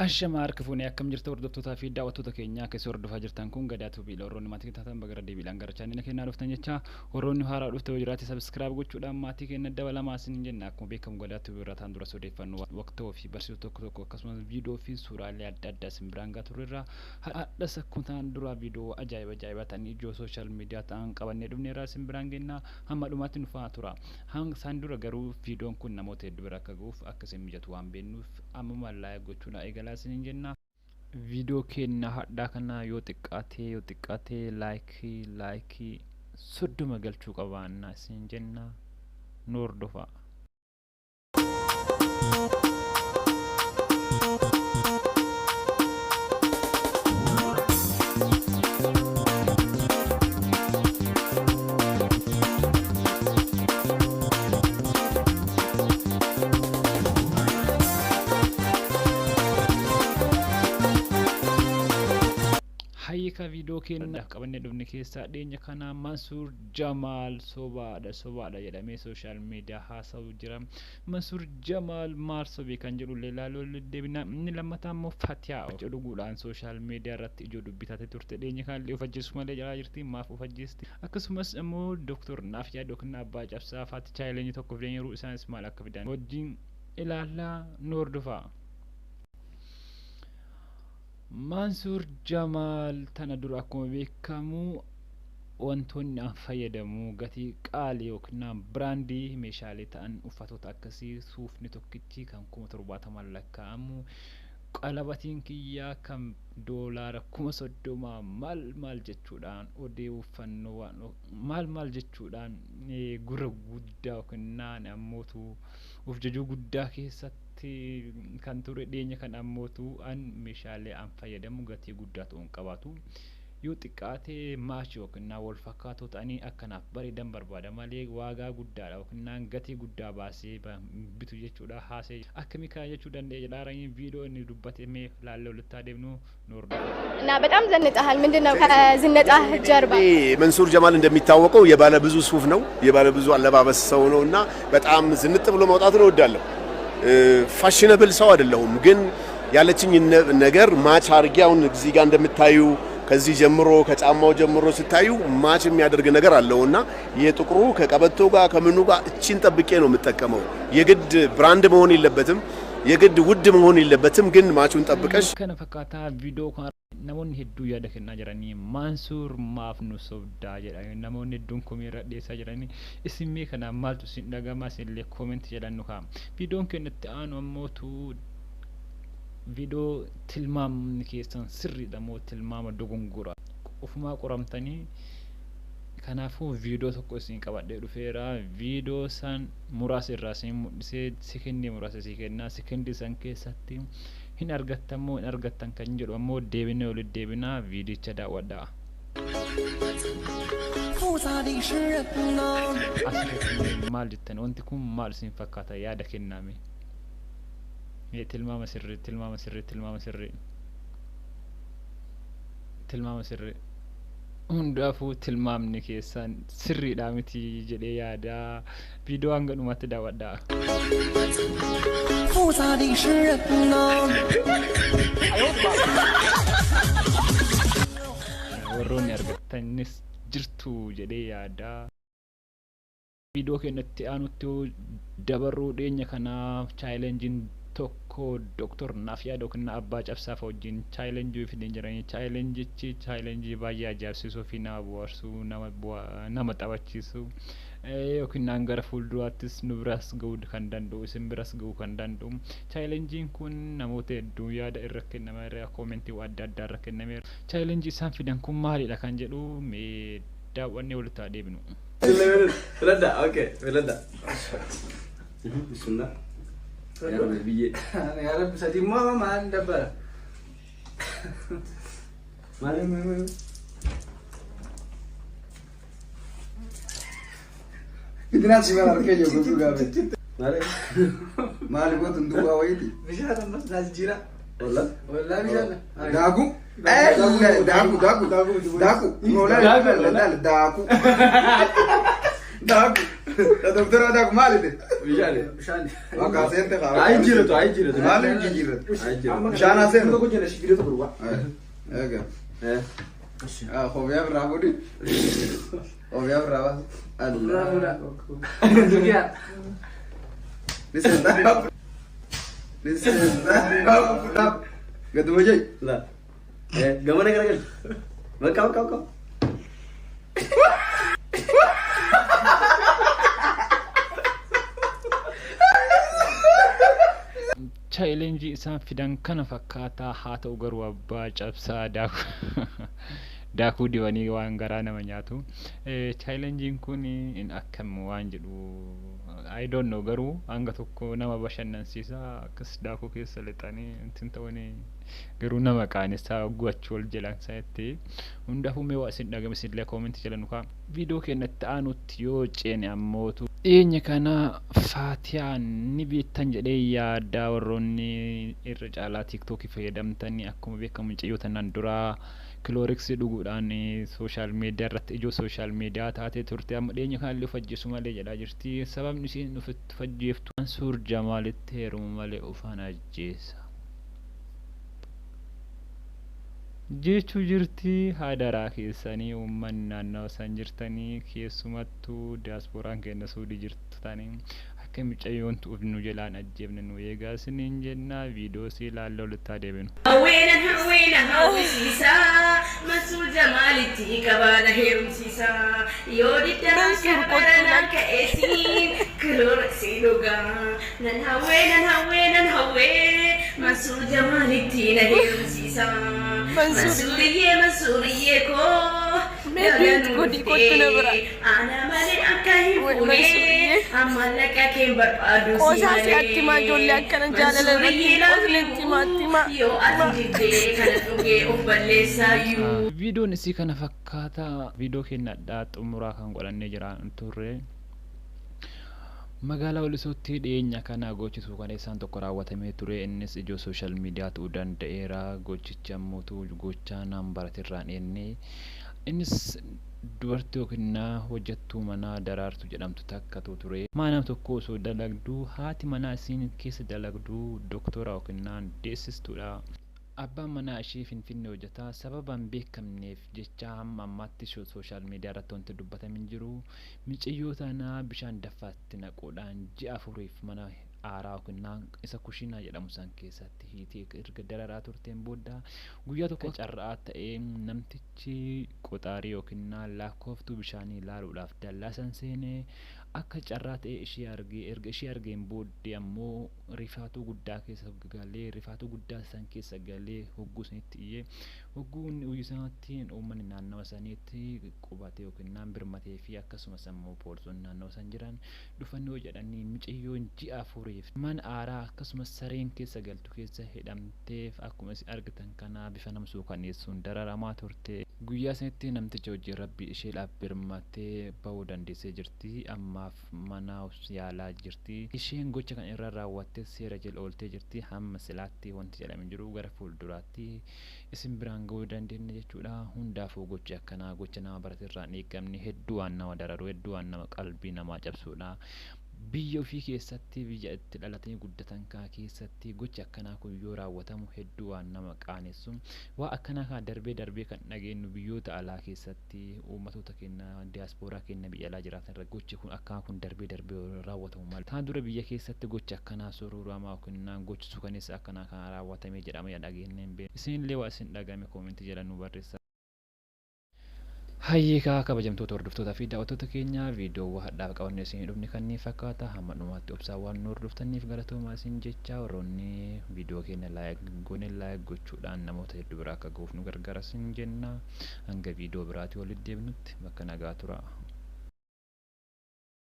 Ashama harkifuun akkam jirtu hordoftoota fi daawwattoota keenya keessa hordofaa jirtan kun Gadaatu Biila warroonni maatii taatan bagara deebiidhaan gara chaanila keenyaa dhuftan jecha warroonni haaraa dhufte jiraate subscribe gochuudhaan maatii keenya dabalamaa isin jenna akkuma beekamu Gadaatu Biila irraa dura odeeffannoo waqtoo fi barsiisuu tokko tokko akkasumas viidiyoo fi suuraalee adda addaa isin biraan gaa turreerra hadhas akkuma dura viidiyoo ajaa'iba ta'anii ijoo sooshaal miidiyaa ta'an qabannee dhufneerra isin biraan geenna hamma dhumaatti nufaa tura isaan dura garuu viidiyoon kun namoota hedduu bira akka ga'uuf akka isin mijatu waan beeknuuf amma laayik gochuudha eegala isin jenna video kenna hadda kana yoo xiqqaate like soddoma galchuu qabaanna isin jenna noordofa hayika video kenna qabanne dhufne keessa dheenya kana Mansuur Jamaal sobaadha jedhamee social media haasa'u jira. Mansuur Jamaal maal sobe kan jedhu leelaaloo deebina inni lammataa immoo Fatiyaa jedhuudhaan social media irratti ijoo dubbitate turte dheenya kan lee ufajjisu malee jala jirti maaf ufajjisti akkasumas immoo Dr. Naafiyaa Dookna Abbaa Cabsaa Faati challenge tokko fidanii yeroo isaanis maal akka fidan wajjin ilaalaa noordofa. Mansuur Jamaal tana dura akkuma beekamu wantoonni an fayyadamu gatii qaalii yookiin brandii meeshaalee ta'an uffatoota akkasii suufni tokkichi kan 70 lakkaa'amu qalabatiin kiyyaa kan doolaara 30 maal jechuudhaan odeeffannoo maal jechuudhaan gurra guddaa yookiin ammootu uf jajuu guddaa keessatti kan ture dheenya kan ammootu an meeshaalee an fayyadamu gatii guddaa ta'uun qabaatu yoo xiqqaate maachi yookiin wal fakkaatoo ta'anii akkanaaf bareedan barbaada malee waagaa guddaadha yookiin gatii guddaa baasee bitu jechuudha haasee akkami kaa jechuu danda'e jedhaaranii viidiyoo inni dubbate mee laallee walitti deemnu noordo እና በጣም ዘንጣሃል ምንድነው ከዝነጣህ ጀርባ መንሱር ጀማል እንደሚታወቀው የባለ ብዙ ሱፍ ነው የባለ ብዙ አለባበስ ሰው ነውና በጣም ዝንጥ ብሎ መውጣት ነው እወዳለሁ ፋሽነብል ሰው አይደለሁም ግን ያለችኝ ነገር ማች አርጊ አሁን እዚህ ጋር እንደምታዩ ከዚህ ጀምሮ ከጫማው ጀምሮ ስታዩ ማች የሚያደርግ ነገር አለውና የጥቁሩ ከቀበቶ ጋር ከምኑ ጋር እቺን ጠብቄ ነው የምጠቀመው የግድ ብራንድ መሆን የለበትም የግድ ውድ መሆን የለበትም ግን ማቹን ጠብቀሽ ከነ ፈካታ ቪዲዮ namoonni hedduu yaada kennaa jiranii Mansuur maaf nu sobdaa jedhanii namoonni hedduun komeera dhiyeessaa jiranii isinmee kana maaltu isin dhagama isinillee koomenti jedhannu kaa viidiyoon kennatti aanu ammootu viidiyoo tilmaamni keessan sirriidha moo tilmaama dogongora ofumaa qoramtanii kanaafuu viidiyoo tokko isin qabadhee dhufeera viidiyoo san muraasa irraa isin mul'isee sekendii muraasa isin kennaa sekendii san keessatti hin argattan kan jedhu ammoo deebinee oli deebinaa viidiyicha daawwadhaa. maal jettan wanti kun maal isin fakkaata yaada kennaame tilmaama sirrii hundaafuu tilmaamni keessan sirriidha miti jedhee yaada viidiyoo hanga dhumatti daawwadhaa. warroonni argattanis jirtu jedhee yaada viidiyoo kennatti aanutti dabaruu dheenya kanaa chaalenjiin tokko Dr. Naafiyaa Dookna Abbaa Cabsaa wajjin chaalenjii fideen jiranii chaalenjii baay'ee ajaa'ibsiisuu fi nama bohaarsuu nama taphachiisu yookiin gara fuulduraattis nu biras ga'uu kan danda'u isin biras ga'uu kan danda'u chaalenjiin kun namoota hedduu yaada irra kennameera koomentii adda addaa irra kennameera chaalenjii isaan fidan kun maalidha kan jedhu mee daawwannee walitti deebinu. Bismillah. Ya Rabbi sadi mau maal dabbara maal Idinaan si maal arkeeyo gochuu gaabe maal gootu nduwaa wayiiti bishaan ammas naas jira wallaahi bishaan daaku daaku daaku daaku دكتور هذاك مالتي بيجالي وقع سينتي خلاص عايجيرتو مالي جيجيرت عايجيرتو مش انا سين كنت جاي اشتري تقول ايه ايه خويا برافودي خويا برافو الله لسه قد ما جاي لا ايه قمنا كده بكا chaayilenjii isaan fidan kana fakkaataa haa ta'u garuu abbaa cabsaa daakuu dibanii waan garaa nama nyaatu. Chaayilenjiin kun akkam waan jedhu I don't know garuu hanga tokko nama bashannansiisa akkas daakuu keessa lixanii intin ta'anii garuu nama qaanessaa gu'achuu ol jedhan sa'etti hundaafuu mee waa isin dhagames illee koomentii jala nukaa viidiyoo keenyatti aanutti yoo ceene ammootu dhiyeenya kana faatiyaan ni beektan jedhee yaada warroonni irra caalaa tiiktookii fayyadamtanii akkuma beekamu mucayyoo tanaan duraa kilooriksii dhuguudhaan sooshaal miidiyaa irratti ijoo sooshaal miidiyaa taatee turte amma dhiyeenya kanallee of ajjeesu malee jedhaa jirti. Sababni isiin ofitti fajjeeftu Mansuur Jamaalitti heerumu malee ofaan ajjeesa jechuu jirti. Hadaraa keessanii uummanni naannawa san jirtanii keessumattuu diyaaspooraan keenya suudii jirtanii akka mucayyoon tu'uuf nu jalaan ajjeefne nu eegaa isiniin jennaa. Viidiyoo si ilaalla walitti adeemnu. hawwisiisa Mansuur Jamaalitti qabaana heerumsiisa yoo diddaa kabarana ka'eesiin kilooriksii dhugaa nan hawwee Mansuur Jamaalitti na heerumsiisa Mansuuriyyee koo Meebiit godhi na bira. ana malee akka hin fuune amma laqa keen barbaadu Qoosaa si attimaa ijoollee akkana jaalala irratti qoosleetti maattimaa. yoo ati jiddee kana dhugee of balleessaayyuu. Viidiyoon isii kana fakkaata. Viidiyoo keenyadhaa xumuraa kan godhannee jiraan turre. Magaalaa Walisootti dhiyeenya kana gochisu kan isaan tokko raawwatamee ture. Innis ijoo sooshaal miidiyaa ta'uu danda'eera. Gochichi ammoo gochaa nam baratirraan enne. Innis dubartii yookiin hojjettuu manaa Daraartuu jedhamtu takkatu ture. Maanam tokko osoo dalagduu haati manaa isiin keessa dalagduu doktora yookiin deessistuudha. Abbaan manaa ishee Finfinnee hojjetaa sababaan beekamneef jecha hamma ammaatti sooshaal miidiyaa irratti wanti dubbatamin jiru. Mucayyoo tanaa bishaan daffaatti naquudhaan ji'a afuriif mana aaraa yookiin isa kushiinaa jedhamu san keessatti hiitee erga dararaa turteen booda guyyaa tokko carraa ta'ee namtichi qoxaarii yookiin lakkooftuu bishaanii ilaaluudhaaf dallaa san seenee akka carraa ta'e ishee argee erga ishee argeen booddee ammoo rifaatuu guddaa keessa galee rifaatuu guddaa san keessa galee hogguu sanitti iyyee hogguun uyyisanitti uummanni naannawa saniitti qubatee yookiin birmatee fi akkasumas ammoo poolisoonni naannawa san jiran dhufanii jedhanii mucayyoon ji'a afuriif mana aaraa akkasumas sareen keessa galtu keessa hidhamteef akkuma isin argitan kana bifa nama suukaneessuun dararamaa turte. Guyyaa sanitti namticha hojii rabbii isheedhaaf birmatee bahuu dandeessee jirti. Ammaaf mana yaalaa jirti. Isheen gocha kan irra raawwattee seera jala ooltee jirti. Hamma silaatti wanti jedhamin jiru gara fuulduraatti isin biraan gahuu dandeenya jechuudha. Hundaafuu gochi akkanaa gocha nama baratirraan eegamne hedduu waan nama dararu hedduu waan nama qalbii namaa cabsuudha. Biyya ofii keessatti biyya itti dhalatanii guddatan kaa keessatti gochi akkanaa kun yoo raawwatamu hedduu waan nama qaanessu. Waa akkanaa kaa darbee kan dhageenyu biyyoota alaa keessatti uummatoota keenya diyaaspooraa keenya biyya alaa jiraatan irra gochi kun akkanaa kun darbee raawwatamu malee. Taan dura biyya keessatti gochi akkanaa sorooramaa yookiin gochi suukaneessa akkanaa kan raawwatamee jedhama dhageenye hin beekne. Isinillee waa isin dhagame koomentii jala nu barreessaa. Hayyeekaa kabajamtoota hordoftootaa fi daawwattoota keenya viidiyoo hadhaaf qabannee isin dhufne kanneen fakkaata hamma dhumaatti obsaa waan nu hordoftaniif galatoomaa isin jecha warroonni viidiyoo keenya laayik gochuudhaan namoota hedduu biraa akka gahuuf nu gargaara isin jenna. Hanga viidiyoo biraatti walitti deebinutti bakka nagaa tura.